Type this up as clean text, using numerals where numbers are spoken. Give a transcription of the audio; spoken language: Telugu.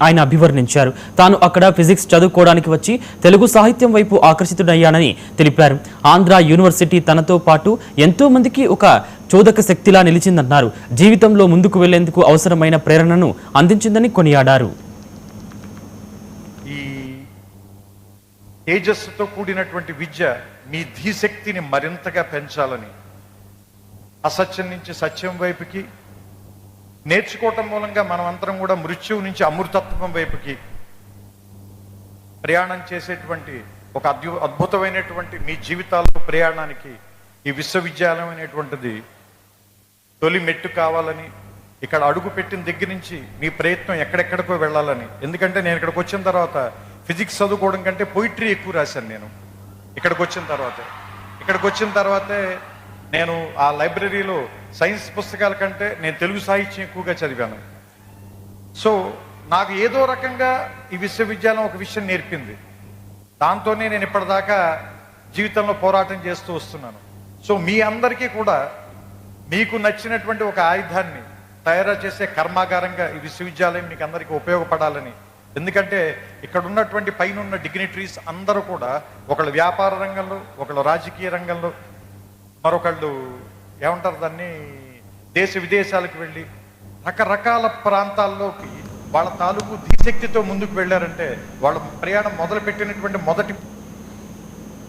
ఆయన అభివర్ణించారు. తాను అక్కడ ఫిజిక్స్ చదువుకోవడానికి వచ్చి తెలుగు సాహిత్యం వైపు ఆకర్షితుడయ్యానని తెలిపారు. ఆంధ్ర యూనివర్సిటీ తనతో పాటు ఎంతో మందికి ఒక చోదక శక్తిలా నిలిచిందన్నారు. జీవితంలో ముందుకు వెళ్లేందుకు అవసరమైన ప్రేరణను అందించిందని కొనియాడారు. ఈ తేజస్సుతో కూడినటువంటి విద్య మీ ధీశక్తిని మరింతగా పెంచాలని, అసత్యం నుంచి సత్యం వైపుకి నేర్చుకోవటం మూలంగా మనం అందరం కూడా మృత్యువు నుంచి అమృతత్వం వైపుకి ప్రయాణం చేసేటువంటి ఒక అద్భుతమైనటువంటి మీ జీవితాల్లో ప్రయాణానికి ఈ విశ్వవిద్యాలయం అనేటువంటిది తొలి మెట్టు కావాలని, ఇక్కడ అడుగు పెట్టిన దగ్గర నుంచి మీ ప్రయత్నం ఎక్కడెక్కడికో వెళ్ళాలని. ఎందుకంటే నేను ఇక్కడికి వచ్చిన తర్వాత ఫిజిక్స్ చదువుకోవడం కంటే పోయిటరీ ఎక్కువ రాశాను. నేను ఇక్కడికి వచ్చిన తర్వాతే నేను ఆ లైబ్రరీలో సైన్స్ పుస్తకాల కంటే నేను తెలుగు సాహిత్యం ఎక్కువగా చదివాను. సో నాకు ఏదో రకంగా ఈ విశ్వవిద్యాలయం ఒక విషయం నేర్పింది. దాంతోనే నేను ఇప్పటిదాకా జీవితంలో పోరాటం చేస్తూ వస్తున్నాను. సో మీ అందరికీ కూడా మీకు నచ్చినటువంటి ఒక ఆయుధాన్ని తయారు చేసే కర్మాగారంగా ఈ విశ్వవిద్యాలయం మీకు అందరికీ ఉపయోగపడాలని. ఎందుకంటే ఇక్కడ ఉన్నటువంటి పైన ఉన్న డిగ్నిటరీస్ అందరూ కూడా ఒకళ్ళు వ్యాపార రంగంలో, ఒకళ్ళు రాజకీయ రంగంలో, మరొకళ్ళు ఏమంటారు దాన్ని దేశ విదేశాలకు వెళ్ళి రకరకాల ప్రాంతాల్లోకి వాళ్ళ తాలూకు ధీశక్తితో ముందుకు వెళ్ళారంటే వాళ్ళ ప్రయాణం మొదలుపెట్టినటువంటి మొదటి